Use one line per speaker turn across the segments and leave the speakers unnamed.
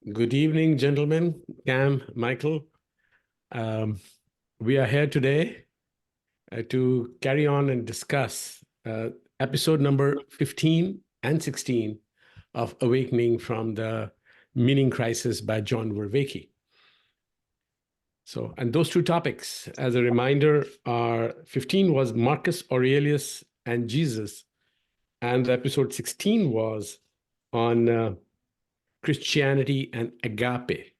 Good evening, gentlemen. Cam, Michael. Um, we are here today to carry on and discuss episode number 15 and 16 of Awakening from the Meaning Crisis by John Vervaeke. So, and those two topics, as a reminder, are 15 was Marcus Aurelius and Jesus, and episode 16 was on Christianity and agape.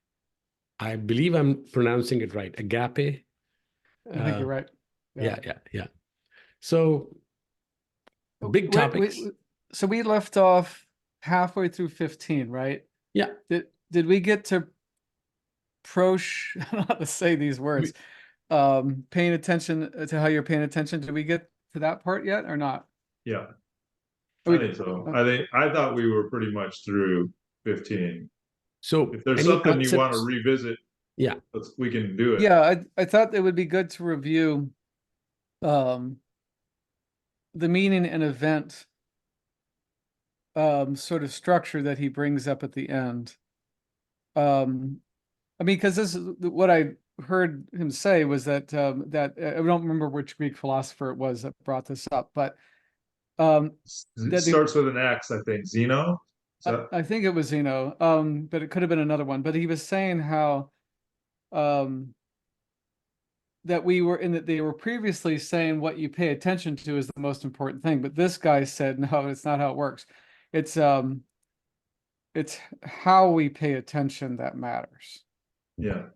I believe I'm pronouncing it right. Agape.
I think you're right.
Yeah. So big topics.
So we left off halfway through 15, right?
Yeah.
Did we get to I don't know how to say these words. Paying attention to how you're paying attention. Did we get to that part yet or not?
Yeah, I think so. I thought we were pretty much through 15.
So
if there's something you want to revisit,
yeah,
we can do it.
Yeah, I thought it would be good to review the meaning and event sort of structure that he brings up at the end. I mean, because this is what I heard him say was that I don't remember which Greek philosopher it was that brought this up, but
it starts with an X, I think. Zeno?
I think it was Zeno, but it could have been another one. But he was saying how that they were previously saying what you pay attention to is the most important thing, but this guy said no, it's not how it works. It's how we pay attention that matters.
Yeah.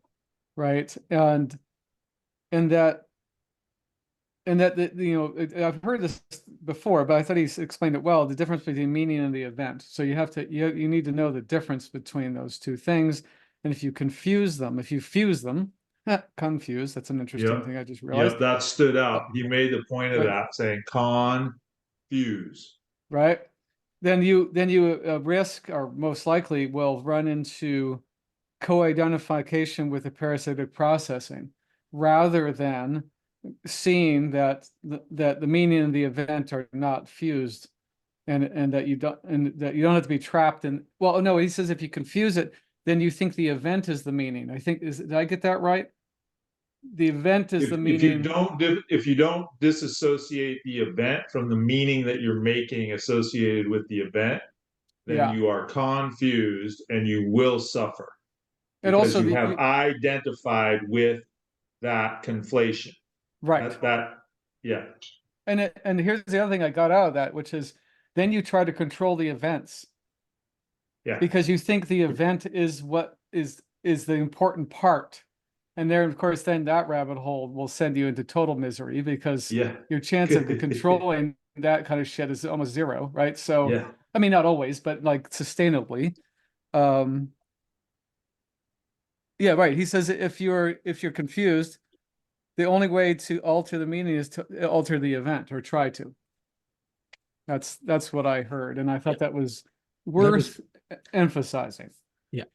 Right. And that I've heard this before, but I thought he explained it well, the difference between meaning and the event. So you need to know the difference between those two things. And if you fuse them, confuse, that's an interesting thing I just realized.
Yeah, that stood out. He made the point of that, saying confuse.
Right. Then you risk, or most likely will run into co-identification with the parasitic processing, rather than seeing that the meaning and the event are not fused, and that you don't have to be trapped in. Well, no, he says if you confuse it, then you think the event is the meaning. Did I get that right? The event is the meaning.
If you don't disassociate the event from the meaning that you're making associated with the event, then you are confused and you will suffer. And also you have identified with that conflation.
Right.
Yeah.
And here's the other thing I got out of that, which is then you try to control the events.
Yeah.
Because you think the event is what is the important part. And there, of course, then that rabbit hole will send you into total misery, because your chance of controlling that kind of shit is almost zero, right? So, I mean, not always, but like sustainably. Yeah, right. He says if you're confused, the only way to alter the meaning is to alter the event, or try to. That's what I heard, and I thought that was worth emphasizing.
Yeah.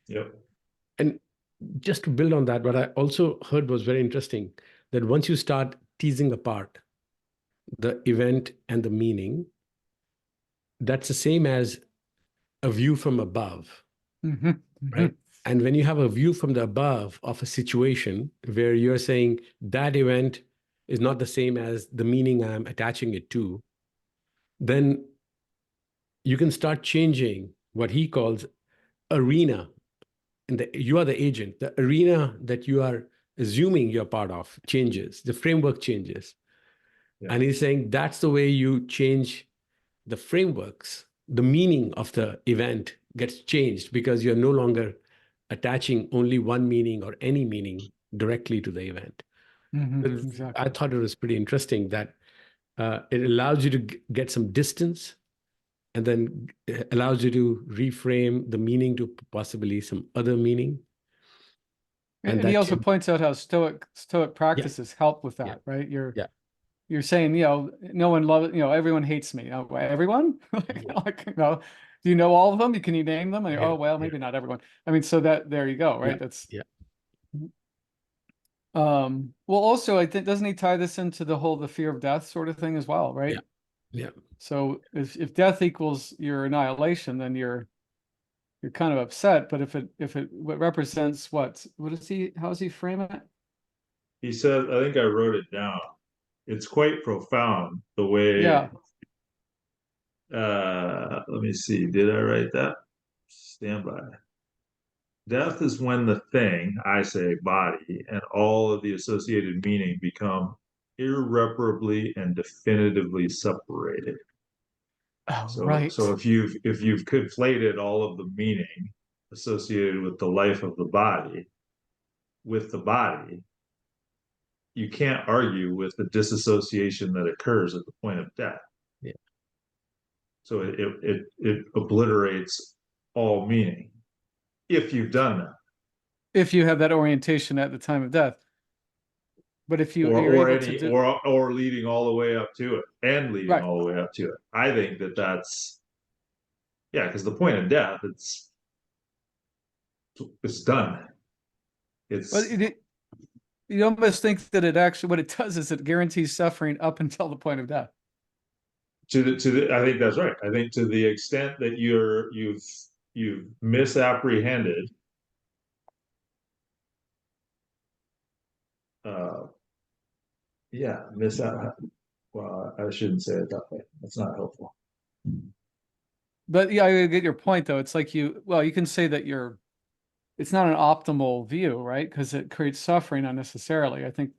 And just to build on that, what I also heard was very interesting, that once you start teasing apart the event and the meaning, that's the same as a view from above, right? And when you have a view from the above of a situation where you're saying that event is not the same as the meaning I'm attaching it to, then you can start changing what he calls arena. And you are the agent. The arena that you are assuming you're part of changes. The framework changes. Yeah. And he's saying that's the way you change the frameworks. The meaning of the event gets changed, because you're no longer attaching only one meaning or any meaning directly to the event. Exactly. I thought it was pretty interesting that it allows you to get some distance, and then it allows you to reframe the meaning to possibly some other meaning.
And he also points out how Stoic practices help with that, right? You're saying, no one loves, everyone hates me. Oh, everyone? Do you know all of them? Can you name them? And oh, well, maybe not everyone. I mean, so there you go, right? That's well, also, I think, doesn't he tie this into the fear of death sort of thing as well, right?
Yeah.
So if death equals your annihilation, then you're you're kind of upset, but if it represents what is he, how does he frame it?
He said, I think I wrote it down. It's quite profound the way,
Yeah.
Let me see, did I write that? Stand by. Death is when the thing, I say body, and all of the associated meaning become irreparably and definitively separated.
Oh,
So,
right.
so if you've conflated all of the meaning associated with the life of the body with the body, you can't argue with the disassociation that occurs at the point of death.
Yeah.
So it obliterates all meaning if you've done that.
If you have that orientation at the time of death. But if you're
or
able
any
to do,
or leading all the way up to it and leading
right.
all the way up to it. I think that's yeah, because the point of death, it's done.
But
It's
you almost think that it actually, what it does is it guarantees suffering up until the point of death.
to the I think that's right. I think to the extent that you've misapprehended uh yeah, well, I shouldn't say it that way. That's not helpful.
But yeah, I get your point though. It's like you can say that it's not an optimal view, right? Because it creates suffering unnecessarily. I think,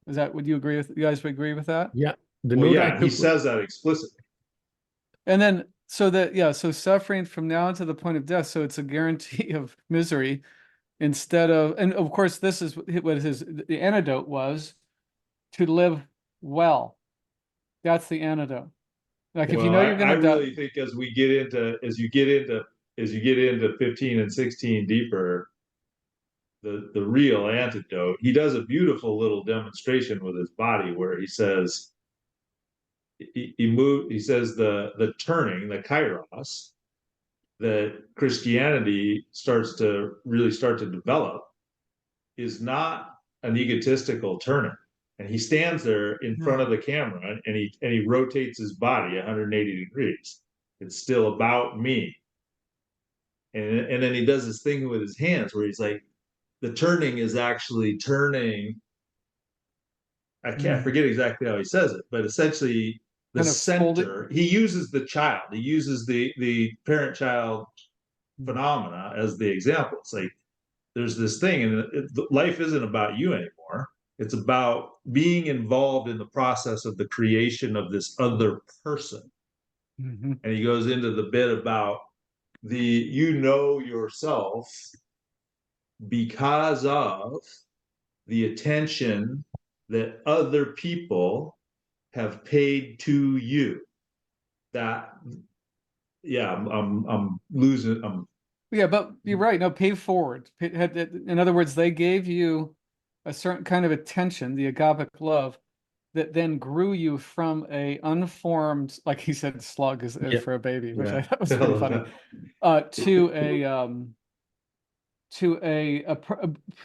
would you agree with, you guys would agree with that?
Yeah. The
Well,
note I
yeah, he
took.
says that explicitly.
And then, so suffering from now to the point of death. So it's a guarantee of misery instead of, and of course, this is what the antidote was to live well. That's the antidote. Like if you
Well,
know
I,
you're
I
going to die.
really think as you get into 15 and 16 deeper, the real antidote, he does a beautiful little demonstration with his body where he says he says the turning, the kairos, that Christianity starts to develop is not an egotistical turning. And he stands there in front of the camera and he rotates his body 180 degrees. It's still about me. And then he does this thing with his hands where he's like, the turning is actually turning. I can't forget exactly how he says it, but essentially the
Kind of
center, he uses the child, he uses the parent-child phenomena as the example. It's like there's this thing, and life isn't about you anymore. It's about being involved in the process of the creation of this other person.
Mm-hmm.
And he goes into the bit about yourself because of the attention that other people have paid to you. That yeah, I'm losing.
Yeah, but you're right. No, pay forward. In other words, they gave you a certain kind of attention, the agapic love, that then grew you from a unformed, like he said, slug is
Yeah.
for a baby, which
Yeah.
I thought was pretty funny,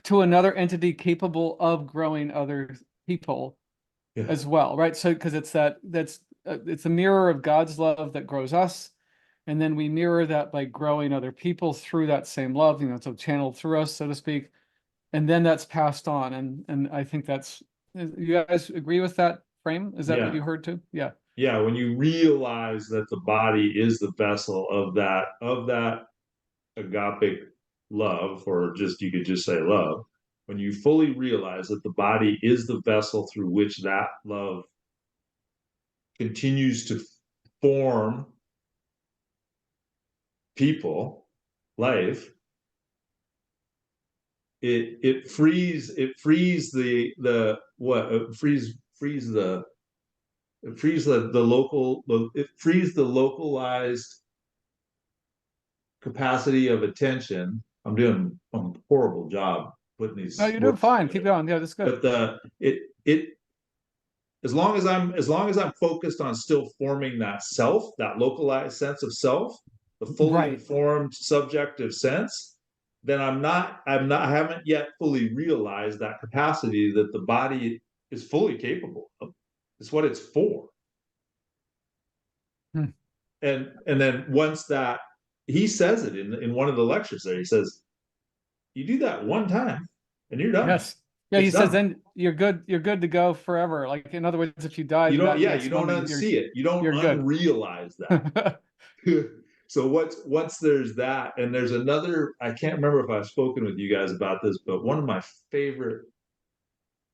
to another entity capable of growing other people
Yeah.
as well, right? So because it's a mirror of God's love that grows us. And then we mirror that by growing other people through that same love, so channeled through us, so to speak. And then that's passed on. And I think you guys agree with that frame? Is that what you heard too? Yeah.
Yeah. When you realize that the body is the vessel of that agapic love, or just, you could just say love, when you fully realize that the body is the vessel through which that love continues to form people, life, it frees the what frees the it frees the localized capacity of attention. I'm doing a horrible job putting these
No, you're doing
words
fine.
together.
Keep going. Yeah, that's good.
But it as long as I'm focused on still forming that self, that localized sense of self, the fully informed subjective sense, then I haven't yet fully realized that capacity that the body is fully capable of. It's what it's for.
Hmm.
And then once that he says it in one of the lectures there. He says, you do that one time and you're done.
Yes. Yeah,
It's
he says
done.
then you're good to go forever. Like, in other words, if you die
You don't,
that
yeah,
next
you don't
moment,
unsee it. You don't
you're good.
unrealize that. So once there's that, and there's another, I can't remember if I've spoken with you guys about this, but one of my favorite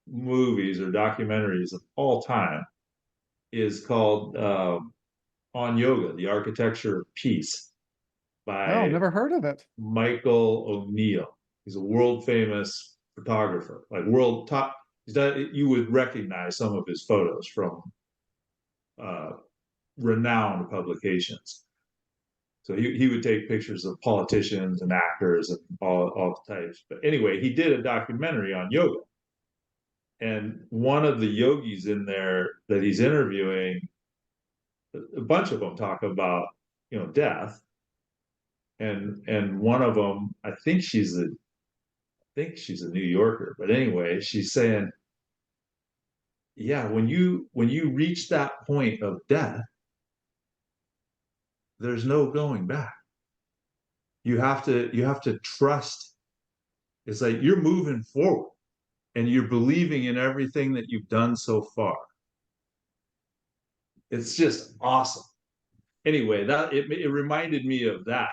movies or documentaries of all time is called On Yoga, The Architecture of Peace
Oh,
by
never heard of it.
Michael O'Neill. He's a world famous photographer, like world top. You would recognize some of his photos from uh, renowned publications. So he would take pictures of politicians and actors and all types. But anyway, he did a documentary on yoga. And one of the yogis in there that he's interviewing, a bunch of them talk about, death. And one of them, I think she's a New Yorker, but anyway, she's saying, yeah, when you reach that point of death, there's no going back. You have to trust. It's like you're moving forward and you're believing in everything that you've done so far. It's just awesome. Anyway, that it reminded me of that.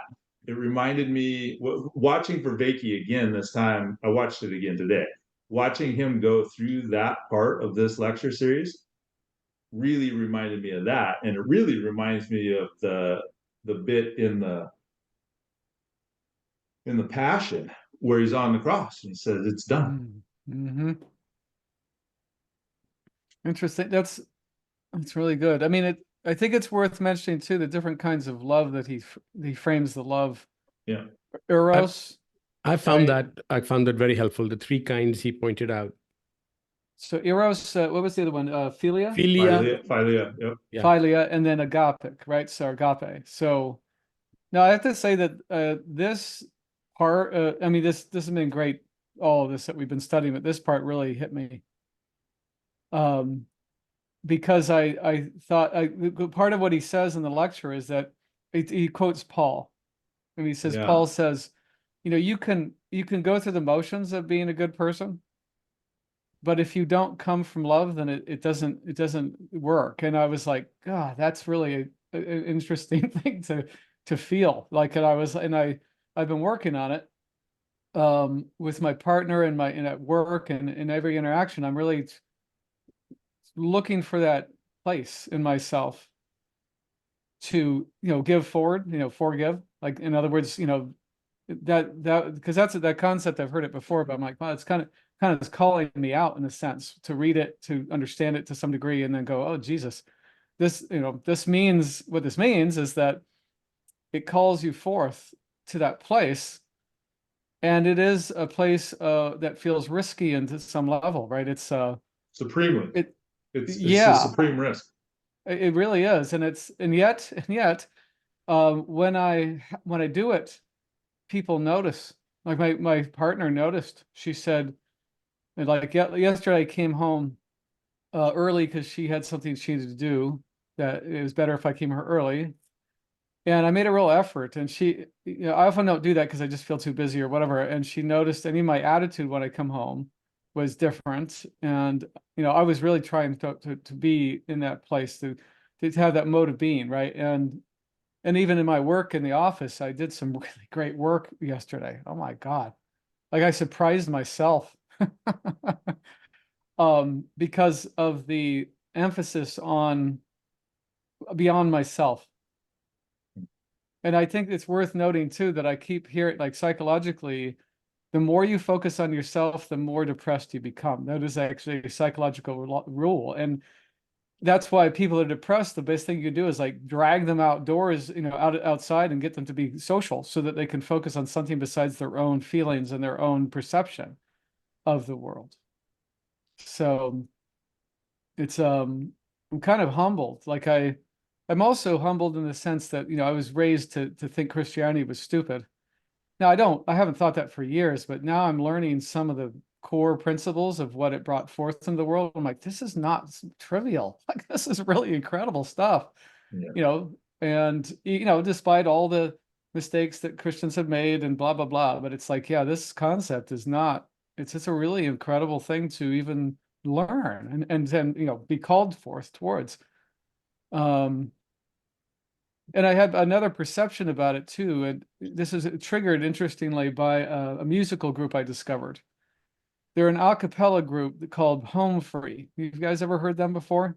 It reminded me watching Vervaeke again this time. I watched it again today. Watching him go through that part of this lecture series really reminded me of that, and it really reminds me of the bit in the Passion where he's on the cross and he says it's done.
Mm-hmm. Interesting. That's really good. I mean, I think it's worth mentioning too the different kinds of love that he frames the love.
Yeah.
Eros.
I found that very helpful. The three kinds he pointed out.
So Eros, what was the other one? Philia?
Philia, yep.
Yeah.
Philia, and then agapic, right? So agape. So now I have to say that this part, I mean, this has been great, all of this that we've been studying, but this part really hit me. Because I thought part of what he says in the lecture is that he quotes Paul. And he says, Paul says, you can go through the motions of being a good person, but if you don't come from love, then it doesn't work. And I was like, God, that's really an interesting thing to feel like. And I've been working on it with my partner and at work and in every interaction. I'm really looking for that place in myself to give forward, forgive. Like, in other words, that because that's that concept, I've heard it before, but I'm like, wow, it's kind of calling me out in a sense to read it, to understand it to some degree, and then go, oh Jesus, this means, what this means is that it calls you forth to that place, and it is a place that feels risky into some level, right? It's
supremely. It's
yeah,
a supreme risk.
It really is, and yet when I do it, people notice. Like my partner noticed. She said, like, yesterday I came home early because she had something she needed to do, that it was better if I came her early. And I made a real effort, and she, I often don't do that because I just feel too busy or whatever. And she noticed any of my attitude when I come home was different. And, I was really trying to be in that place, to have that mode of being, right? And even in my work in the office, I did some really great work yesterday. Oh my God. Like, I surprised myself because of the emphasis on beyond myself. And I think it's worth noting too that I keep hearing, like, psychologically, the more you focus on yourself, the more depressed you become. That is actually a psychological rule. And that's why people are depressed. The best thing you do is like drag them outdoors, outside, and get them to be social so that they can focus on something besides their own feelings and their own perception of the world. So it's, I'm kind of humbled. Like, I'm also humbled in the sense that, I was raised to think Christianity was stupid. Now, I haven't thought that for years, but now I'm learning some of the core principles of what it brought forth into the world. I'm like, this is not trivial. Like, this is really incredible stuff,
Yeah.
and, despite all the mistakes that Christians have made and blah, blah, blah. But it's like, yeah, this concept is not, it's just a really incredible thing to even learn and then, you know, be called forth towards. And I had another perception about it too. And this is triggered, interestingly, by a musical group I discovered. They're an a cappella group called Home Free. You guys ever heard them before?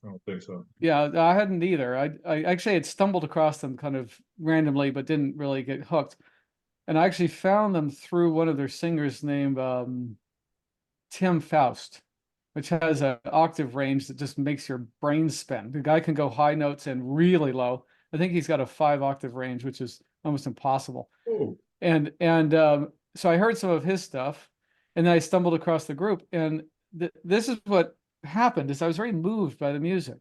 I don't think so.
Yeah, I hadn't either. I actually had stumbled across them kind of randomly, but didn't really get hooked. And I actually found them through one of their singers named Tim Faust, which has an octave range that just makes your brain spin. The guy can go high notes and really low. I think he's got a 5-octave range, which is almost impossible.
Oh.
And so I heard some of his stuff, and then I stumbled across the group, and this is what happened: is I was very moved by the music.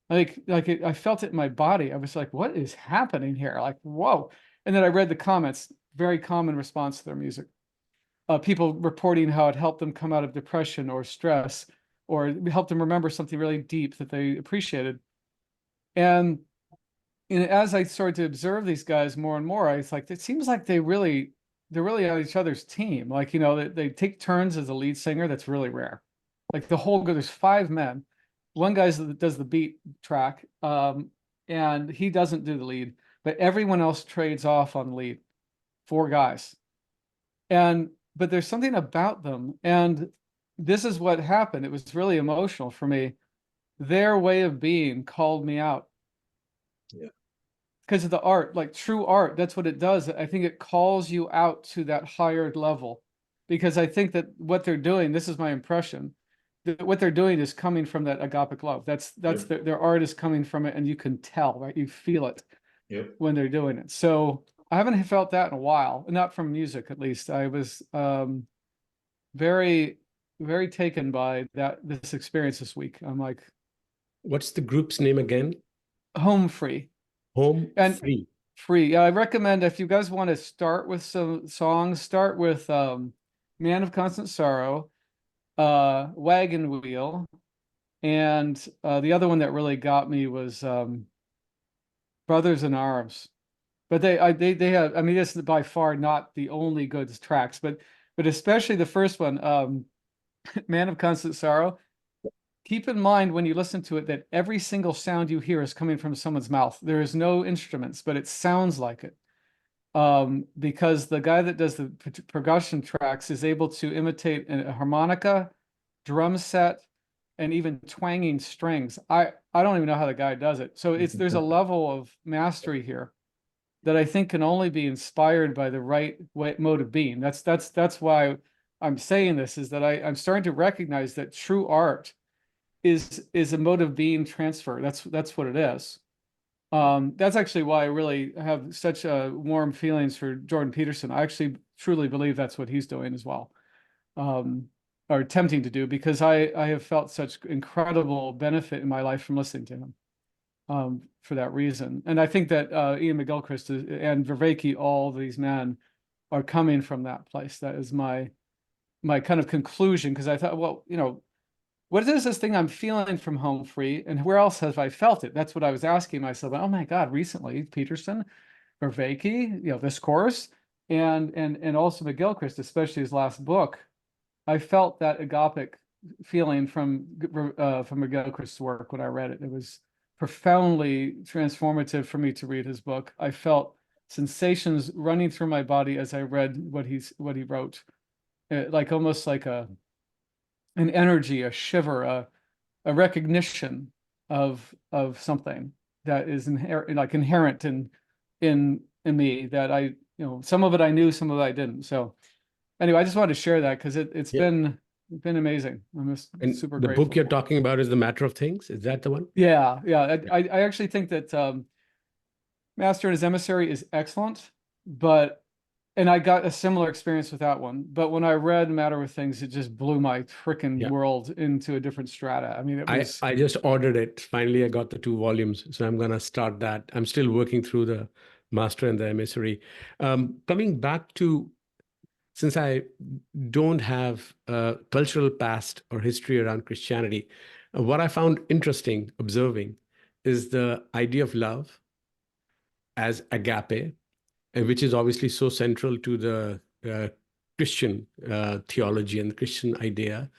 I felt it in my body. I was like, "What is happening here?" Like, whoa! And then I read the comments. Very common response to their music. People reporting how it helped them come out of depression or stress, or helped them remember something really deep that they appreciated. And as I started to observe these guys more and more, I was like, it seems like they're really on each other's team. Like, you know, they take turns as a lead singer. That's really rare. Like the whole there's 5 men. One guy does the beat track, and he doesn't do the lead, but everyone else trades off on lead. 4 guys. But there's something about them, and this is what happened. It was really emotional for me. Their way of being called me out.
Yeah.
Because of the art, like true art, that's what it does. I think it calls you out to that higher level, because I think that what they're doing, this is my impression, that what they're doing is coming from that agapic love. That's their art is coming from it, and you can tell, right? You feel it when they're doing it. So I haven't felt that in a while, not from music at least. I was very, very taken by this experience this week. I'm like,
what's the group's name again?
Home Free.
Home
and
Free.
Free. Yeah, I recommend, if you guys want to start with some songs, start with Man of Constant Sorrow, Wagon Wheel, and the other one that really got me was Brothers in Arms. But they have, I mean, this is by far not the only good tracks, but especially the first one, Man of Constant Sorrow. Keep in mind when you listen to it that every single sound you hear is coming from someone's mouth. There is no instruments, but it sounds like it. Because the guy that does the percussion tracks is able to imitate a harmonica, drum set, and even twanging strings. I don't even know how the guy does it. So there's a level of mastery here that I think can only be inspired by the right mode of being. That's why I'm saying this, is that I'm starting to recognize that true art is a mode of being transfer. That's what it is. That's actually why I really have such warm feelings for Jordan Peterson. I actually truly believe that's what he's doing as well, or attempting to do, because I have felt such incredible benefit in my life from listening to him. For that reason. And I think that Ian McGilchrist and Vervaeke, all these men, are coming from that place. That is my kind of conclusion, because I thought, well, you know, what is this thing I'm feeling from Home Free, and where else have I felt it? That's what I was asking myself. Oh my God, recently, Peterson, Vervaeke, you know, this course, and also McGilchrist, especially his last book. I felt that agapic feeling from McGilchrist's work when I read it. It was profoundly transformative for me to read his book. I felt sensations running through my body as I read what he wrote, like almost like an energy, a shiver, a recognition of something that is inherent in me, that I, you know, some of it I knew, some of it I didn't. So anyway, I just wanted to share that, because it's been amazing. I'm just super grateful.
The book you're talking about is The Matter of Things. Is that the one?
Yeah. I actually think that Master and His Emissary is excellent, and I got a similar experience with that one. But when I read Matter of Things, it just blew my freaking world into a different strata. I mean, it was.
I just ordered it. Finally, I got the 2 volumes, so I'm gonna start that. I'm still working through the Master and the Emissary. Coming back to, since I don't have a cultural past or history around Christianity, what I found interesting observing is the idea of love as agape and which is obviously so central to the Christian theology and the Christian idea,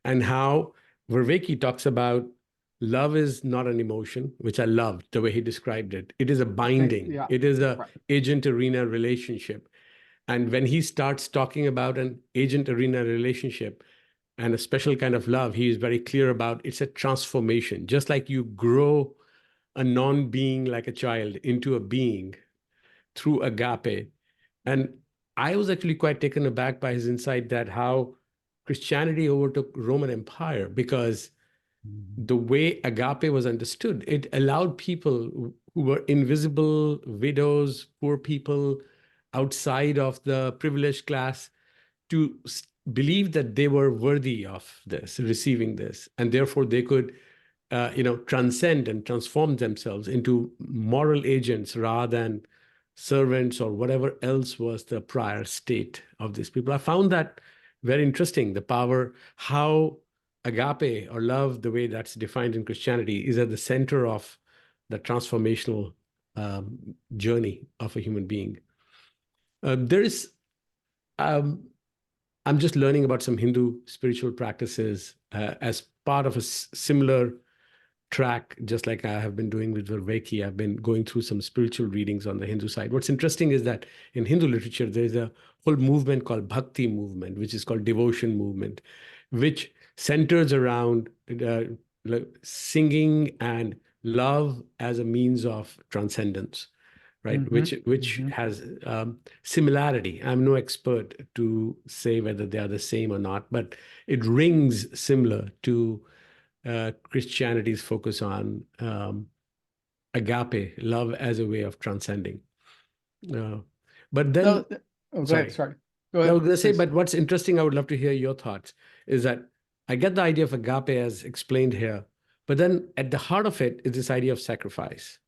and how Vervaeke talks about love is not an emotion, which I loved the way he described it. It is a binding.
Yeah.
It is a
Right.
agent arena relationship. And when he starts talking about an agent arena relationship and a special kind of love, he is very clear about it's a transformation. Just like you grow a non-being like a child into a being through agape. And I was actually quite taken aback by his insight that how Christianity overtook Roman Empire, because the way agape was understood, it allowed people who were invisible, widows, poor people outside of the privileged class to believe that they were worthy of this, receiving this, and therefore they could, transcend and transform themselves into moral agents rather than servants or whatever else was the prior state of these people. I found that very interesting, the power, how agape or love, the way that's defined in Christianity, is at the center of the transformational journey of a human being. There is, I'm just learning about some Hindu spiritual practices as part of a similar track, just like I have been doing with Vervaeke. I've been going through some spiritual readings on the Hindu side. What's interesting is that in Hindu literature, there's a whole movement called Bhakti movement, which is called devotion movement, which centers around singing and love as a means of transcendence, right? Which has similarity. I'm no expert to say whether they are the same or not, but it rings similar to Christianity's focus on agape, love as a way of transcending. But then,
No, go ahead. Sorry. Go ahead.
I was going to say, but what's interesting, I would love to hear your thoughts, is that I get the idea of agape as explained here, but then at the heart of it is this idea of sacrifice.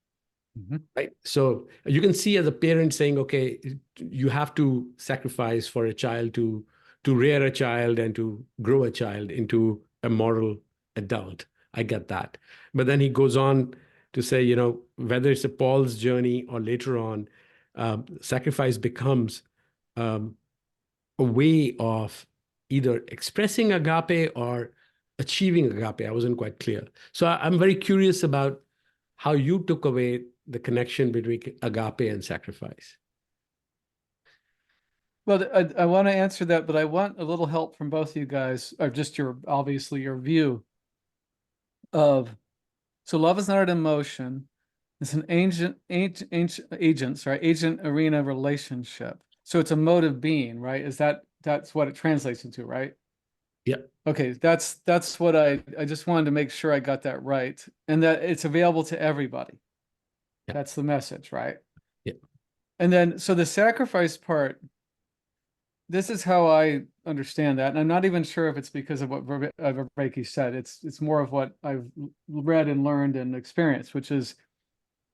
Right. So you can see as a parent saying, okay, you have to sacrifice for a child to rear a child and to grow a child into a moral adult. I get that. But then he goes on to say, whether it's a Paul's journey or later on, sacrifice becomes a way of either expressing agape or achieving agape. I wasn't quite clear. So I'm very curious about how you took away the connection between agape and sacrifice.
Well, I want to answer that, but I want a little help from both of you guys, or just obviously your view of, so love is not an emotion. It's an agent arena relationship. So it's a mode of being, right? That's what it translates into, right?
Yeah.
Okay, that's what I just wanted to make sure I got that right, and that it's available to everybody. Yeah. That's the message, right?
Yeah.
And then, so the sacrifice part, this is how I understand that, and I'm not even sure if it's because of what Vervaeke said. It's more of what I've read and learned and experienced, which is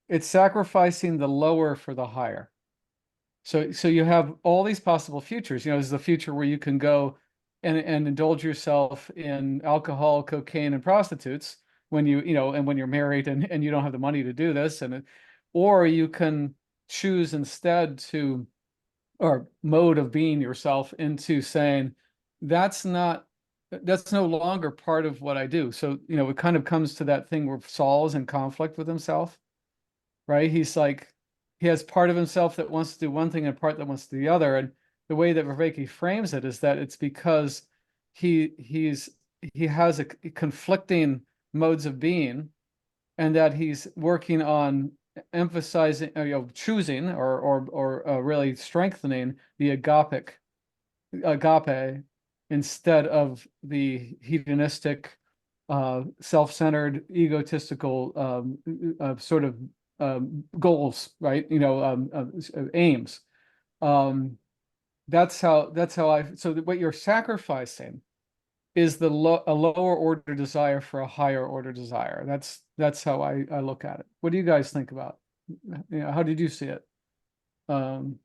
it's sacrificing the lower for the higher. So you have all these possible futures. There's the future where you can go and indulge yourself in alcohol, cocaine, and prostitutes when and when you're married and you don't have the money to do this, or you can choose instead to, or mode of being yourself into saying, that's no longer part of what I do. So, it kind of comes to that thing where Saul's in conflict with himself, right? He's like, he has part of himself that wants to do one thing and part that wants to do the other. And the way that Vervaeke frames it is that it's because he has a conflicting modes of being, and that he's working on emphasizing, choosing or really strengthening the agape instead of the hedonistic, self-centered, egotistical sort of goals, right? Aims. That's how so what you're sacrificing is a lower order desire for a higher order desire. That's how I look at it. What do you guys think about? How did you see it? Cam,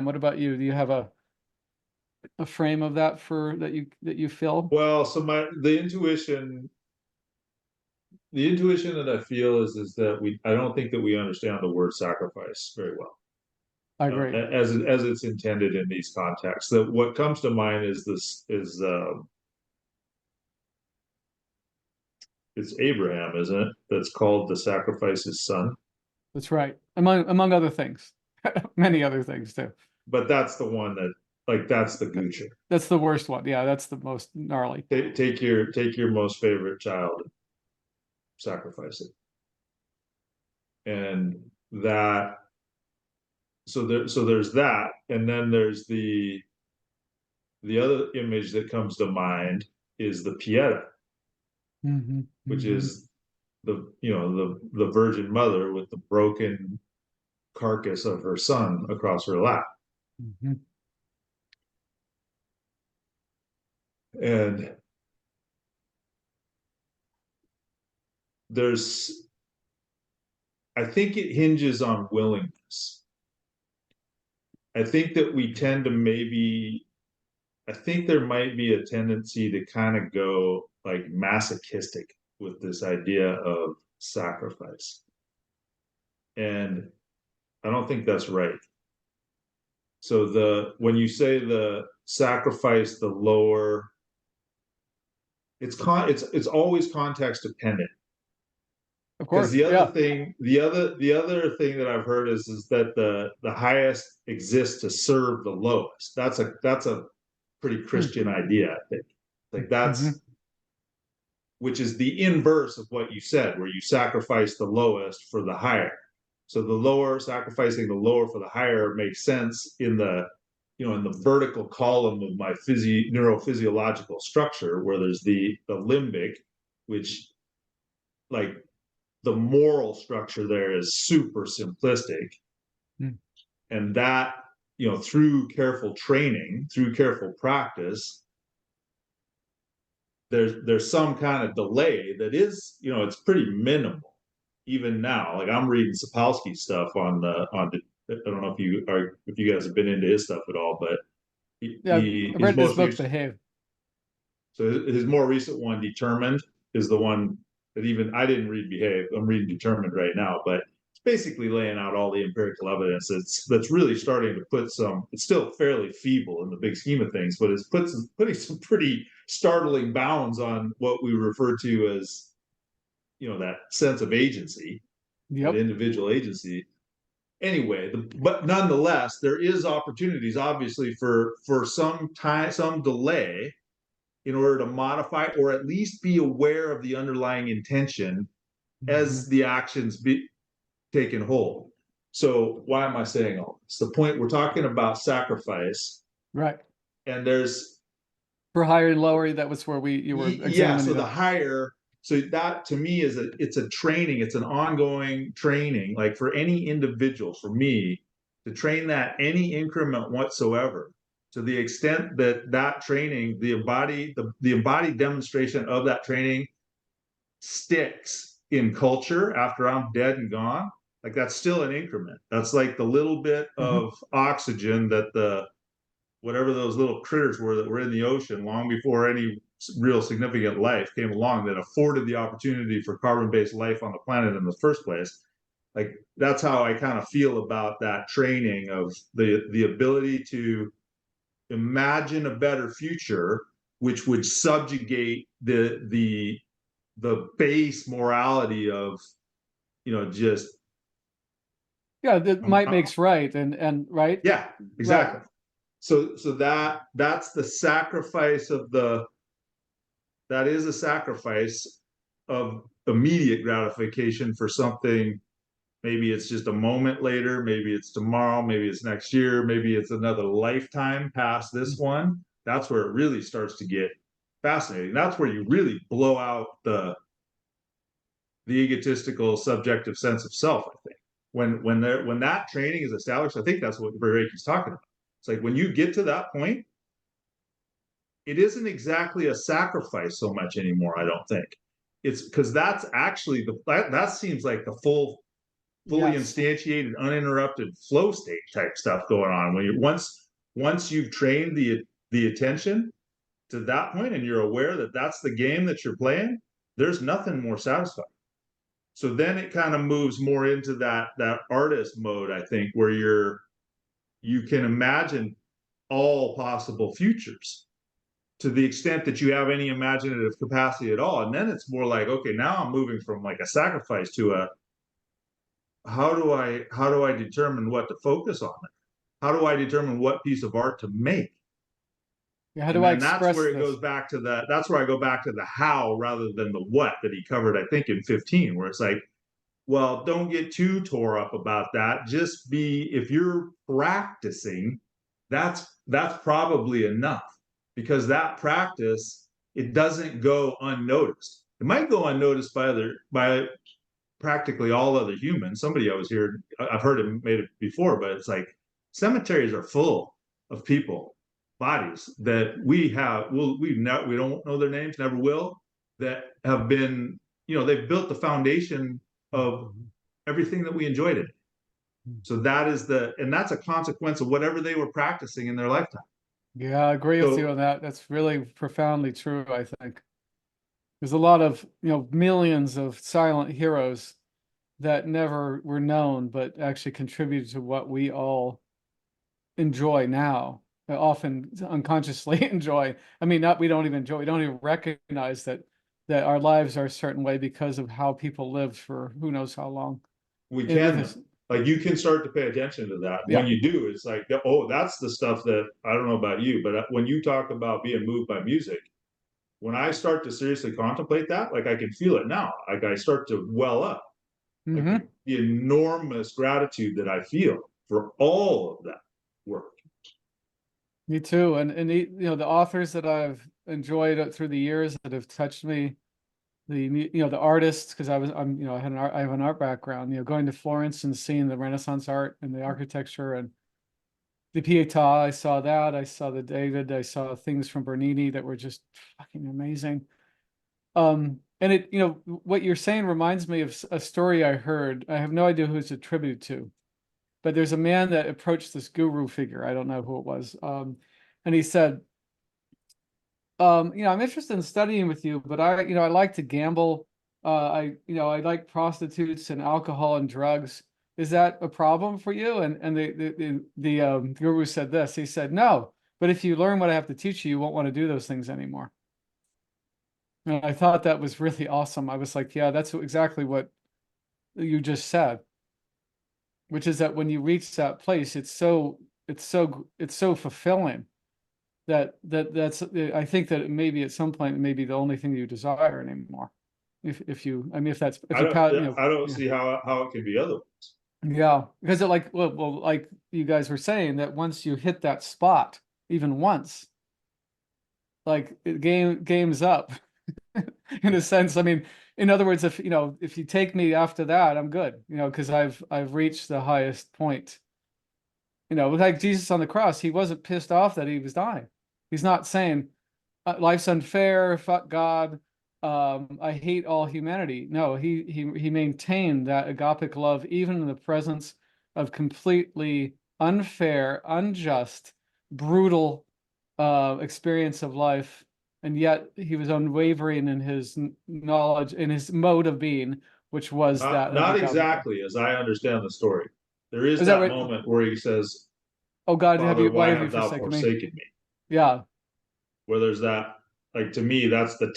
what about you? Do you have a frame of that that you feel?
Well, so the intuition that I feel is that I don't think that we understand the word sacrifice very well.
I agree.
as it's intended in these contexts. That what comes to mind is it's Abraham, isn't it? That's called to sacrifice his son.
That's right. Among other things, many other things too.
But that's the one that, like, that's the Gucci.
That's the worst one. Yeah, that's the most gnarly.
Take your most favorite child, sacrifice it, and that. So there's that, and then there's the other image that comes to mind is the Pieta, which is the Virgin Mother with the broken carcass of her son across her lap. And I think it hinges on willingness. I think that we tend to I think there might be a tendency to kind of go like masochistic with this idea of sacrifice. And I don't think that's right. So when you say the sacrifice, the lower, it's always context dependent.
Of course,
the other thing, the other thing that I've heard is that the highest exists to serve the lowest. That's a pretty Christian idea, I think. Like that's which is the inverse of what you said, where you sacrifice the lowest for the higher. So the lower, sacrificing the lower for the higher makes sense in the vertical column of my neurophysiological structure, where there's the limbic, which, like, the moral structure there is super simplistic. And that, through careful training, through careful practice, there's some kind of delay that is, it's pretty minimal even now. Like, I'm reading Sapolsky's stuff on I don't know if you guys have been into his stuff at all, but
I've read his book Behave.
So his more recent one, Determined, is the one that even I didn't read Behave. I'm reading Determined right now, but it's basically laying out all the empirical evidence that's really starting to put some. It's still fairly feeble in the big scheme of things, but it's putting some pretty startling bounds on what we refer to as, that sense of agency, that individual agency. Anyway, but nonetheless, there is opportunities, obviously, for some time, some delay, in order to modify or at least be aware of the underlying intention as the actions be taken hold. So why am I saying all this? The point, we're talking about sacrifice,
right?
And there's
for higher and lower. That was where you were examining.
Yeah, so the higher. So that to me is it's a training. It's an ongoing training, like for any individual, for me to train that any increment whatsoever, to the extent that training, the embodied demonstration of that training sticks in culture after I'm dead and gone. Like, that's still an increment. That's like the little bit of oxygen that whatever those little critters were that were in the ocean long before any real significant life came along that afforded the opportunity for carbon-based life on the planet in the first place. Like, that's how I kind of feel about that training of the ability to imagine a better future, which would subjugate the base morality of, just
might makes right, and right.
Yeah, exactly. Right. So that's the sacrifice of that is a sacrifice of immediate gratification for something. Maybe it's just a moment later, maybe it's tomorrow, maybe it's next year, maybe it's another lifetime past this one. That's where it really starts to get fascinating. That's where you really blow out the egotistical subjective sense of self, I think. When that training is established, I think that's what Vervaeke is talking about. It's like, when you get to that point, it isn't exactly a sacrifice so much anymore, I don't think. It's because that's actually that seems like the fully instantiated, uninterrupted flow state type stuff going on. When you once you've trained the attention to that point and you're aware that that's the game that you're playing, there's nothing more satisfying. So then it kind of moves more into that artist mode, I think, where you're you can imagine all possible futures to the extent that you have any imaginative capacity at all. And then it's more like, okay, now I'm moving from like a sacrifice to a, how do I determine what to focus on? How do I determine what piece of art to make?
Yeah, how do
And
I
then that's
express
where it
this?
goes back to that. That's where I go back to the how rather than the what that he covered, I think, in 15, where it's like, well, don't get too tore up about that. Just be, if you're practicing, that's probably enough, because that practice, it doesn't go unnoticed. It might go unnoticed by practically all other humans. Somebody I was here, I've heard it made it before, but it's like cemeteries are full of people, bodies that we don't know their names, never will, that have been, they've built the foundation of everything that we enjoyed it. So that's a consequence of whatever they were practicing in their lifetime.
Yeah, I agree with you on that. That's really profoundly true, I think. There's a lot of, millions of silent heroes that never were known, but actually contributed to what we all enjoy now, often unconsciously enjoy. I mean, we don't even enjoy, we don't even recognize that our lives are a certain way because of how people lived for who knows how long.
We can, like, you can start to pay attention to that.
Yeah.
When you do, it's like, oh, that's the stuff that, I don't know about you, but when you talk about being moved by music, when I start to seriously contemplate that, like, I can feel it now. Like, I start to well up, like the enormous gratitude that I feel for all of that work.
Me too. And the authors that I've enjoyed through the years that have touched me, the artists, because I have an art background, going to Florence and seeing the Renaissance art and the architecture and the Pietà, I saw that. I saw the David. I saw things from Bernini that were just fucking amazing. And what you're saying reminds me of a story I heard. I have no idea who it's attributed to, but there's a man that approached this guru figure. I don't know who it was. And he said, I'm interested in studying with you, but I like to gamble. I like prostitutes and alcohol and drugs. Is that a problem for you? And the guru said this. He said, no, but if you learn what I have to teach you, you won't want to do those things anymore. And I thought that was really awesome. I was like, yeah, that's exactly what you just said, which is that when you reach that place, it's so fulfilling that's I think that maybe at some point it may be the only thing you desire anymore. If
I don't see how it can be otherwise.
Yeah, because like you guys were saying, that once you hit that spot, even once, like game's up. In a sense. I mean, in other words, if you take me after that, I'm good, because I've reached the highest point. Like Jesus on the cross, he wasn't pissed off that he was dying. He's not saying life's unfair, fuck God, I hate all humanity. No, he maintained that agapic love even in the presence of completely unfair, unjust, brutal experience of life. And yet he was unwavering in his knowledge, in his mode of being, which was
not exactly as I understand the story. There is that moment where he says,
"Oh God,
Father,
why have you
thou forsaken me?"
Yeah.
Where there's that, like, to me, that's the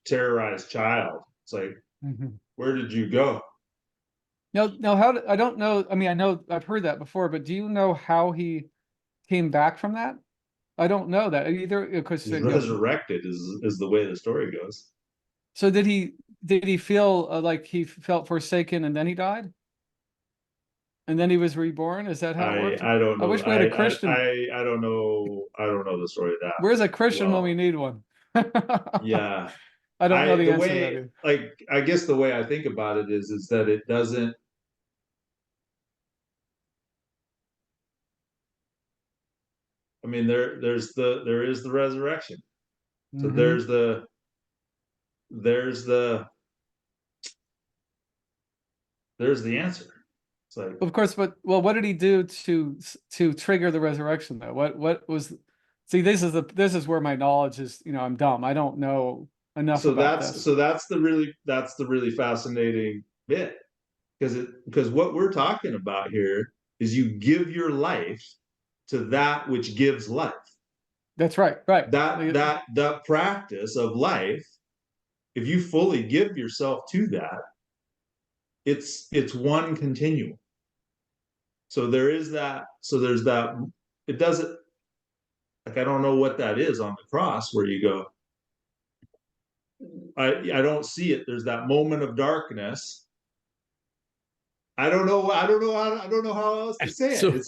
terrorized child. It's like, where did you go?
No, I don't know. I mean, I know I've heard that before, but do you know how he came back from that? I don't know that either, because
he's resurrected is the way the story goes.
So did he feel like he felt forsaken and then he died? And then he was reborn? Is that how it works?
I don't know.
I wish we had a Christian.
I don't know. I don't know the story of that.
Where's a Christian when we need one?
Yeah.
I don't know the answer to that either.
Like, I guess the way I think about it is that it doesn't. I mean, there is the resurrection. So there's the answer. It's like,
of course, but what did he do to trigger the resurrection though? What was? See, this is where my knowledge is. I'm dumb. I don't know enough about this.
So that's the really fascinating bit, because what we're talking about here is you give your life to that which gives life.
That's right. Right.
That practice of life, if you fully give yourself to that, it's one continuum. So there's that, it doesn't, like, I don't know what that is on the cross where you go, I don't see it. There's that moment of darkness. I don't know how else to say it.
So-
It's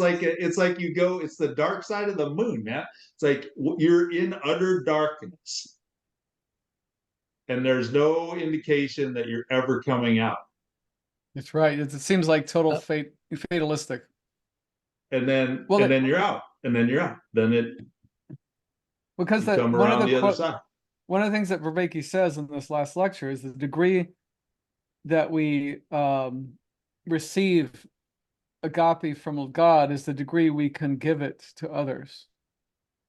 like you go, it's the dark side of the moon, man. It's like you're in utter darkness. And there's no indication that you're ever coming out.
That's right. It seems like total fatalistic.
And then
Well,
then you're out. And then you're out. Then it
because
you come around the other side.
One of the things that Vervaeke says in this last lecture is the degree that we receive agape from God is the degree we can give it to others.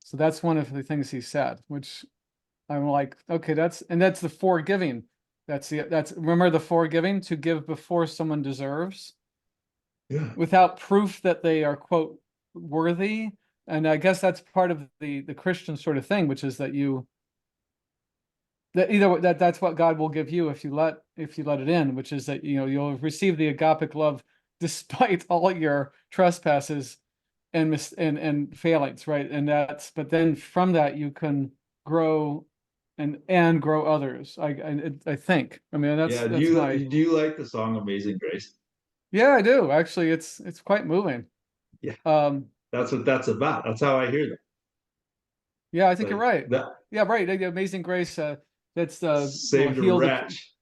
So that's one of the things he said, which I'm like, okay, that's the forgiving. That's remember the forgiving, to give before someone deserves.
Yeah.
Without proof that they are, quote, worthy. And I guess that's part of the Christian sort of thing, which is that that's what God will give you if you let it in, which is that, you'll receive the agapic love despite all your trespasses and failings, right? But then from that you can grow and grow others. I think. I mean, do
you like the song Amazing Grace?
Yeah, I do. Actually, it's quite moving.
Yeah. That's what that's about. That's how I hear that.
Yeah, I think you're right. Yeah, right. Amazing Grace. That's
saved a wretch.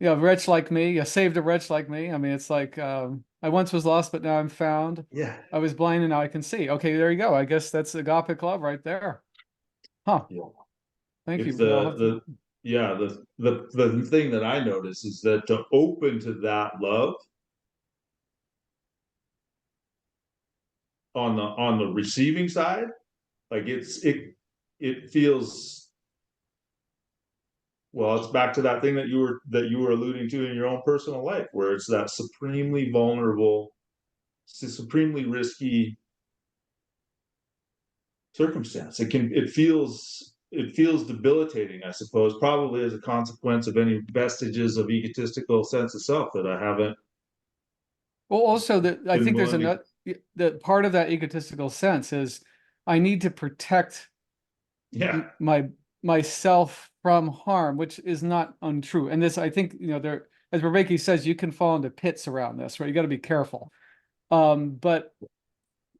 A wretch like me. Yeah, saved a wretch like me. I mean, it's like I once was lost, but now I'm found.
Yeah.
I was blind and now I can see. Okay, there you go. I guess that's agapic love right there. Huh.
Yeah.
Thank you.
The thing that I notice is that to open to that love on the receiving side, like it feels, well, it's back to that thing that you were alluding to in your own personal life, where it's that supremely vulnerable, supremely risky circumstance. It feels debilitating, I suppose, probably as a consequence of any vestiges of egotistical sense of self that I haven't.
Well, also I think there's that part of that egotistical sense is I need to protect myself from harm, which is not untrue. And this, I think, there, as Vervaeke says, you can fall into pits around this, right? You got to be careful. But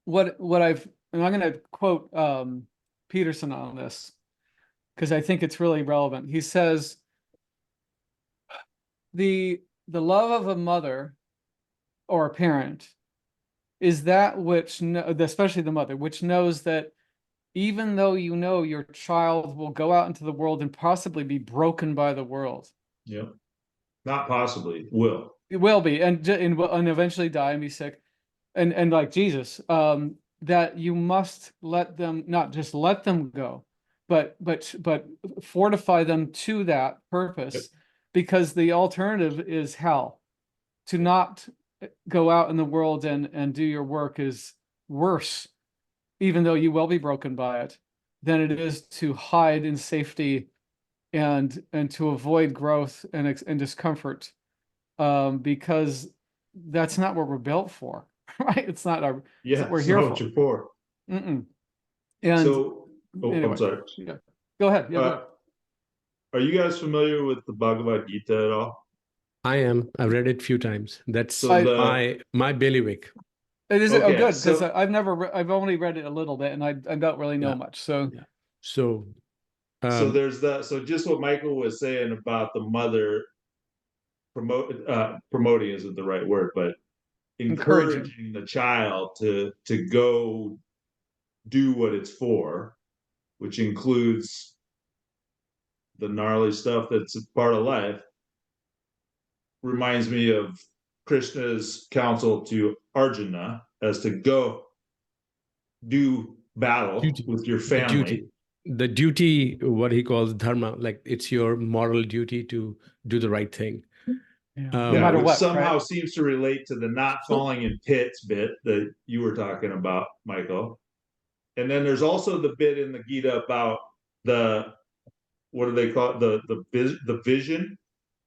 and I'm going to quote Peterson on this because I think it's really relevant. He says, the love of a mother or a parent is that which, especially the mother, which knows that even though your child will go out into the world and possibly be broken by the world.
Yeah. Not possibly, will.
It will be, and eventually die and be sick. And like Jesus, that you must let them, not just let them go, but fortify them to that purpose, because the alternative is hell. To not go out in the world and do your work is worse, even though you will be broken by it, than it is to hide in safety and to avoid growth and discomfort, because that's not what we're built for, right? It's not our, it's what we're here for.
What you're for.
And
so,
anyway,
I'm sorry.
Yeah, go ahead. Yeah, go ahead.
Are you guys familiar with the Bhagavad Gita at all?
I am. I've read it a few times. That's
So
my bailiwick.
It is good, because I've only read it a little bit, and I don't really know much. So
So
there's that. So just what Michael was saying about the mother promoting isn't the right word, but encouraging the child to go do what it's for, which includes the gnarly stuff that's a part of life, reminds me of Krishna's counsel to Arjuna as to go do battle with your family.
The duty, what he calls dharma, like it's your moral duty to do the right thing.
No matter
which
what,
somehow
right?
seems to relate to the not falling in pits bit that you were talking about, Michael. And then there's also the bit in the Gita about the, what do they call it? The vision.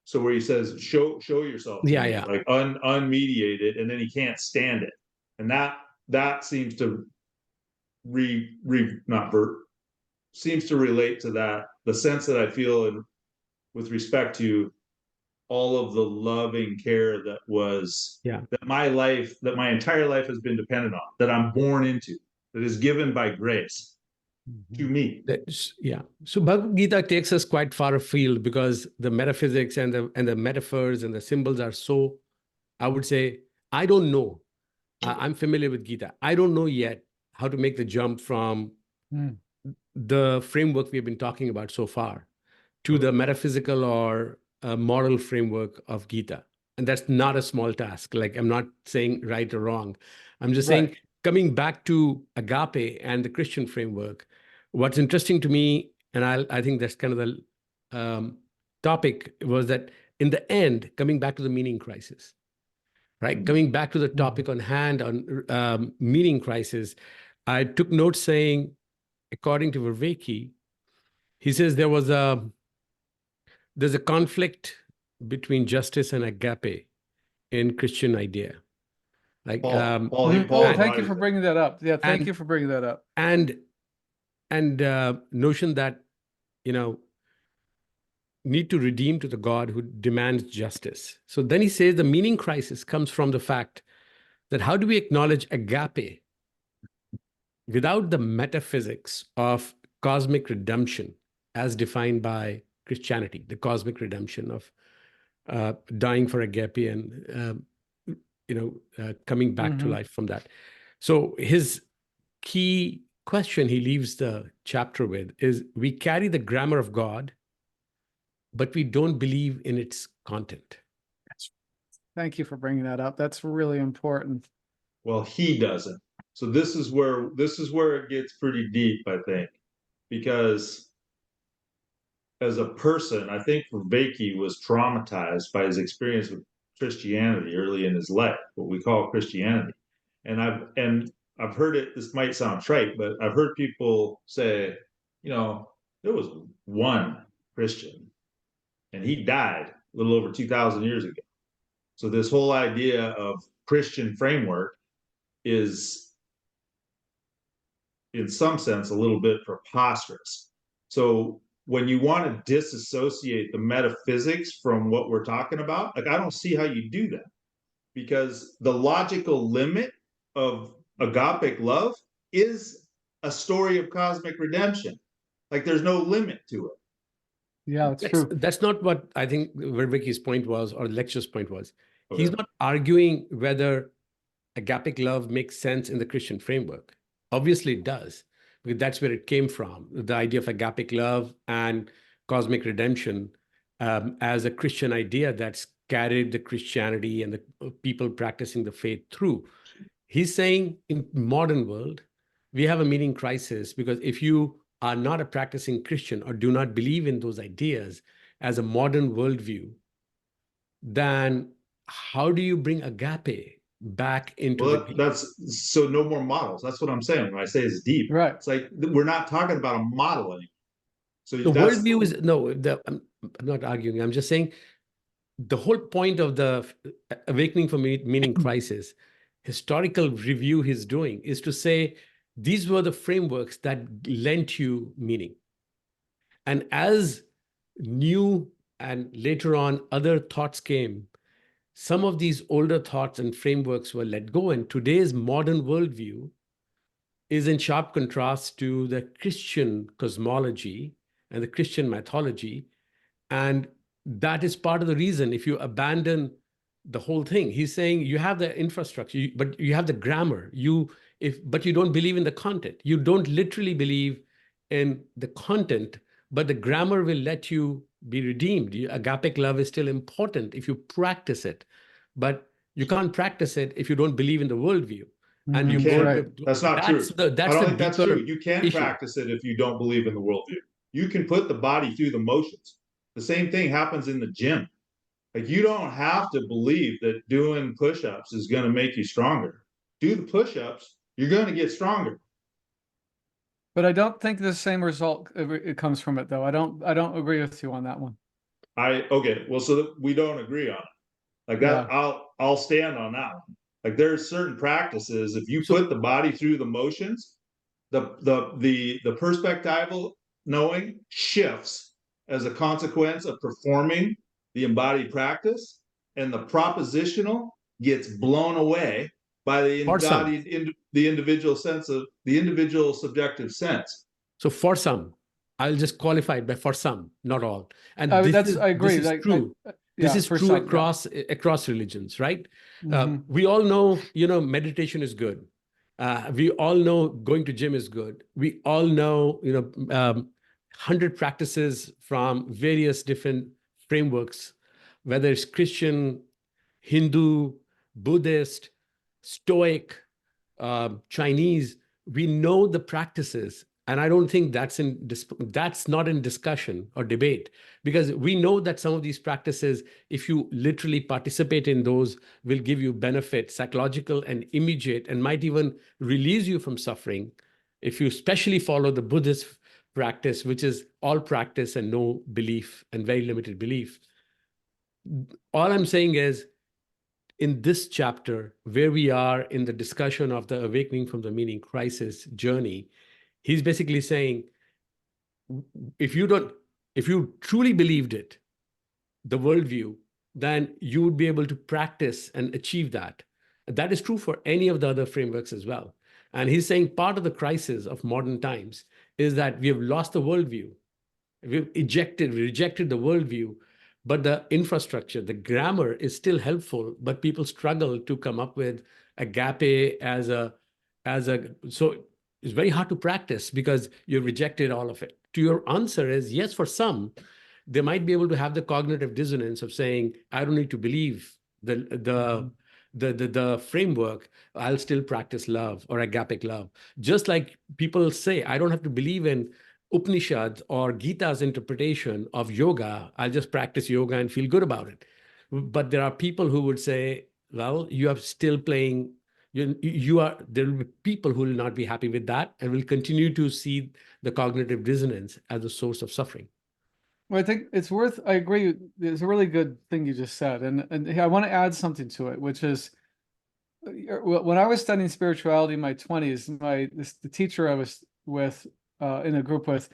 So where he says, show yourself to me,
Yeah.
like unmediated, and then he can't stand it. And that seems to seems to relate to that, the sense that I feel in with respect to all of the loving care that was that my entire life has been dependent on, that I'm born into, that is given by grace to me.
So Bhagavad Gita takes us quite far afield because the metaphysics and the metaphors and the symbols are so, I would say, I don't know. I'm familiar with Gita. I don't know yet how to make the jump from the framework we've been talking about so far to the metaphysical or moral framework of Gita. And that's not a small task. Like, I'm not saying right or wrong. I'm just saying, coming back to agape and the Christian framework, what's interesting to me, and I think that's kind of the topic, was that in the end, coming back to the meaning crisis, right? Coming back to the topic on hand on meaning crisis, I took notes saying, according to Vervaeke, he says there's a conflict between justice and agape in Christian idea. Like,
thank you for bringing that up. Yeah, thank you for bringing that up.
And notion that, need to redeem to the God who demands justice. So then he says the meaning crisis comes from the fact that how do we acknowledge agape without the metaphysics of cosmic redemption as defined by Christianity, the cosmic redemption of dying for agape and coming back to life from that. So his key question he leaves the chapter with is, we carry the grammar of God, but we don't believe in its content.
Thank you for bringing that up. That's really important.
Well, he doesn't. So this is where it gets pretty deep, I think, because as a person, I think Vervaeke was traumatized by his experience with Christianity early in his life, what we call Christianity. And I've heard it, this might sound trite, but I've heard people say, there was one Christian and he died a little over 2,000 years ago. So this whole idea of Christian framework is, in some sense, a little bit preposterous. So when you want to disassociate the metaphysics from what we're talking about, like, I don't see how you do that, because the logical limit of agapic love is a story of cosmic redemption. Like, there's no limit to it.
Yeah, that's true.
That's not what I think Vervaeke's point was, or the lecture's point was.
Okay.
He's not arguing whether agapic love makes sense in the Christian framework. Obviously it does, because that's where it came from. The idea of agapic love and cosmic redemption as a Christian idea that's carried the Christianity and the people practicing the faith through. He's saying in modern world, we have a meaning crisis, because if you are not a practicing Christian or do not believe in those ideas as a modern worldview, then how do you bring agape back into
that's so no more models. That's what I'm saying when I say it's deep.
Right.
It's like we're not talking about a model anymore. So
the worldview is I'm not arguing. I'm just saying the whole point of the Awakening from Meaning crisis, historical review he's doing, is to say these were the frameworks that lent you meaning. And as new and later on other thoughts came, some of these older thoughts and frameworks were let go. And today's modern worldview is in sharp contrast to the Christian cosmology and the Christian mythology. And that is part of the reason, if you abandon the whole thing, he's saying you have the infrastructure, but you have the grammar, but you don't believe in the content. You don't literally believe in the content, but the grammar will let you be redeemed. Agapic love is still important if you practice it, but you can't practice it if you don't believe in the worldview. And you
can't. That's not true. I don't think that's true. You can practice it if you don't believe in the worldview. You can put the body through the motions. The same thing happens in the gym. Like, you don't have to believe that doing push-ups is going to make you stronger. Do the push-ups, you're going to get stronger.
But I don't think the same result it comes from it, though. I don't agree with you on that one.
Okay, well, so that we don't agree on it. Like that,
Yeah.
I'll stand on that one. Like there are certain practices, if you
So
put the body through the motions, the perspectival knowing shifts as a consequence of performing the embodied practice, and the propositional gets blown away by the
for some,
embodied the individual sense of the individual subjective sense.
so for some, I'll just qualify it by for some, not all. And this
I
this
agree.
is true. This
Yeah,
is
for
true
some, yeah.
across religions, right?
Mhm.
We all know, meditation is good. We all know going to gym is good. We all know, 100 practices from various different frameworks, whether it's Christian, Hindu, Buddhist, Stoic, Chinese. We know the practices, and I don't think that's not in discussion or debate, because we know that some of these practices, if you literally participate in those, will give you benefit, psychological and immediate, and might even release you from suffering. If you especially follow the Buddhist practice, which is all practice and no belief and very limited belief. All I'm saying is, in this chapter, where we are in the discussion of the awakening from the meaning crisis journey, he's basically saying, if you truly believed it, the worldview, then you would be able to practice and achieve that. That is true for any of the other frameworks as well. And he's saying part of the crisis of modern times is that we have lost the worldview. We rejected the worldview, but the infrastructure, the grammar is still helpful, but people struggle to come up with agape so it's very hard to practice because you rejected all of it. To your answer is yes, for some, they might be able to have the cognitive dissonance of saying, I don't need to believe the framework, I'll still practice love or agapic love. Just like people say, I don't have to believe in Upanishads or Gita's interpretation of yoga, I'll just practice yoga and feel good about it. But there are people who would say, well, you are still playing, there will be people who will not be happy with that and will continue to see the cognitive dissonance as a source of suffering.
Well, I think I agree. It's a really good thing you just said. And I want to add something to it, which is when I was studying spirituality in my 20s, the teacher I was with, in a group with,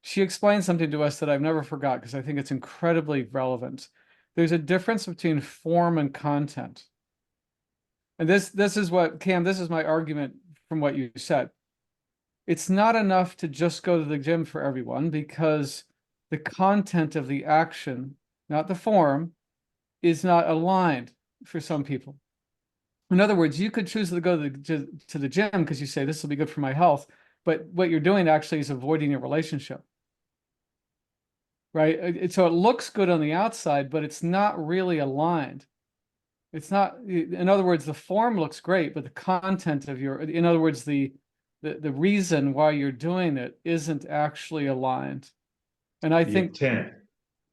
she explained something to us that I've never forgot because I think it's incredibly relevant. There's a difference between form and content. And this is what, Cam, this is my argument from what you said. It's not enough to just go to the gym for everyone, because the content of the action, not the form, is not aligned for some people. In other words, you could choose to go to the gym because you say, this will be good for my health, but what you're doing actually is avoiding a relationship. Right? So it looks good on the outside, but it's not really aligned. It's not, in other words, the form looks great, but the content of in other words, the reason why you're doing it isn't actually aligned. And I think,
intent.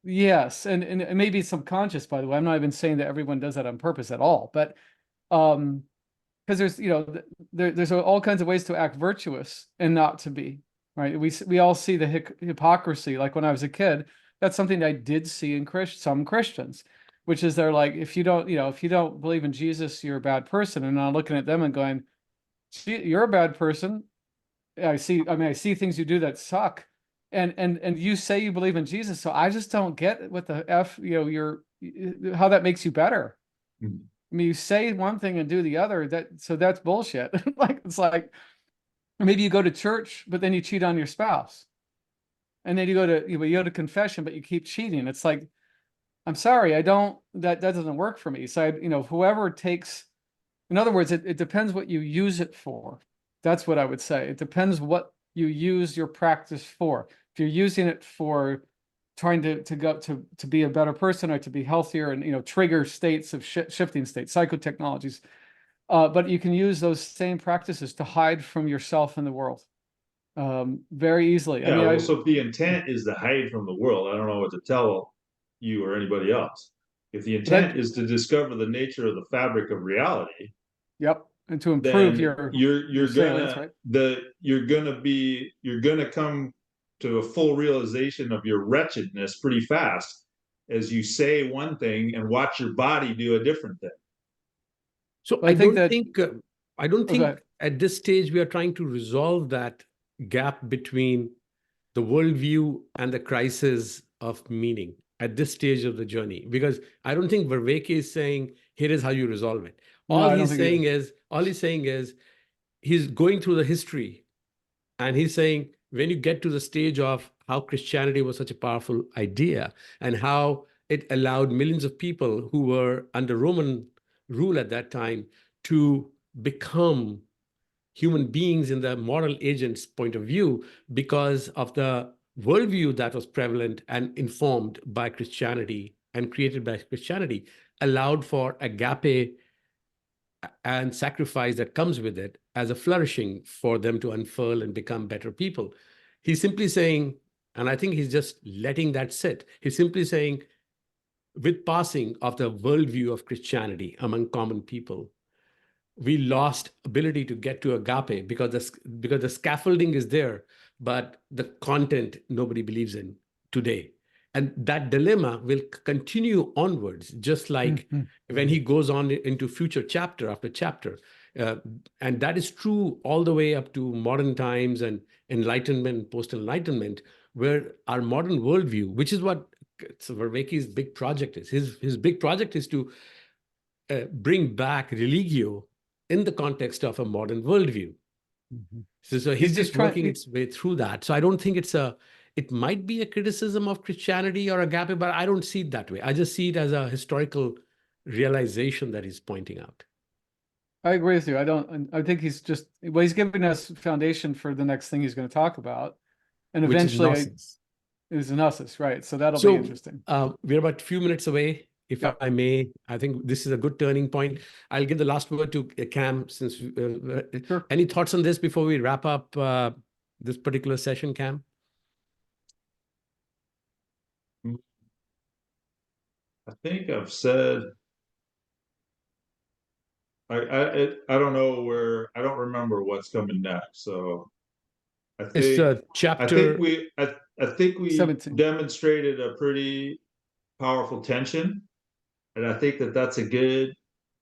yes, and it may be subconscious, by the way. I'm not even saying that everyone does that on purpose at all, but because there's, there's all kinds of ways to act virtuous and not to be, right? We all see the hypocrisy. Like when I was a kid, that's something I did see in some Christians, which is they're like, if you don't believe in Jesus, you're a bad person. And I'm looking at them and going, you're a bad person. I see things you do that suck. And you say you believe in Jesus. So I just don't get what the F, how that makes you better.
Mm-hmm.
I mean, you say one thing and do the other. So that's bullshit. It's like, maybe you go to church, but then you cheat on your spouse. And then you go to confession, but you keep cheating. It's like, I'm sorry, that doesn't work for me. So whoever takes, in other words, it depends what you use it for. That's what I would say. It depends what you use your practice for. If you're using it for trying to be a better person or to be healthier and trigger states of shifting states, psychotechnologies, but you can use those same practices to hide from yourself and the world very easily.
Yeah, so if the intent is to hide from the world, I don't know what to tell you or anybody else. If the intent is to discover the nature of the fabric of reality,
yep, and to improve
then
your
you're
salience,
gonna
right?
you're gonna come to a full realization of your wretchedness pretty fast as you say one thing and watch your body do a different thing.
So
I think that
I don't
Oh, go
think
ahead.
at this stage we are trying to resolve that gap between the worldview and the crisis of meaning at this stage of the journey, because I don't think Vervaeke is saying here is how you resolve it.
No, I don't think it is.
All he's saying is he's going through the history, and he's saying when you get to the stage of how Christianity was such a powerful idea and how it allowed millions of people who were under Roman rule at that time to become human beings in the moral agent's point of view because of the worldview that was prevalent and informed by Christianity and created by Christianity, allowed for agape and sacrifice that comes with it as a flourishing for them to unfurl and become better people. He's simply saying, and I think he's just letting that sit. He's simply saying, with passing of the worldview of Christianity among common people, we lost ability to get to agape because the scaffolding is there, but the content nobody believes in today. And that dilemma will continue onwards, just like when he goes on into future chapter after chapter. And that is true all the way up to modern times and enlightenment, post-enlightenment, where our modern worldview, which is what Vervaeke's big project is. His big project is to bring back religio in the context of a modern worldview. So he's just working its way through that. So I don't think it might be a criticism of Christianity or agape, but I don't see it that way. I just see it as a historical realization that he's pointing out.
I agree with you. I think he's giving us foundation for the next thing he's going to talk about. And eventually is gnosis, right? So that'll be interesting.
We're about a few minutes away. If I may, I think this is a good turning point. I'll give the last word to Cam. Since
Sure.
Any thoughts on this before we wrap up this particular session, Cam?
I think I've said. I don't know where. I don't remember what's coming next. So I think
it's chapter.
I think we
17.
demonstrated a pretty powerful tension. And I think that's a good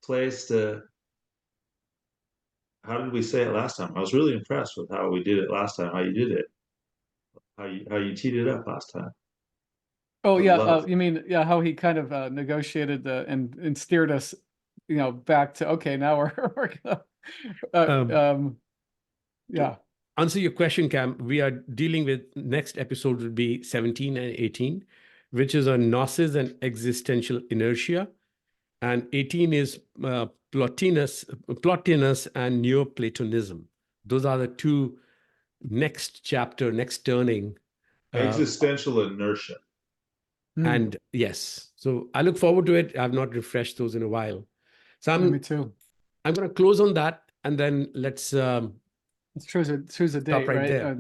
place to. How did we say it last time? I was really impressed with how we did it last time. How you did it. How you teed it up last time.
Oh yeah, you mean how he kind of negotiated and steered us, back to okay. Now we're gonna, yeah.
To answer your question, Cam, we are dealing with next episode would be 17 and 18, which is on gnosis and existential inertia. And 18 is Plotinus and Neoplatonism. Those are the two next turning.
Existential inertia.
And
yes, so I look forward to it. I've not refreshed those in a while. So
me too.
I'm going to close on that, and then let's
choose a date
right
right
there.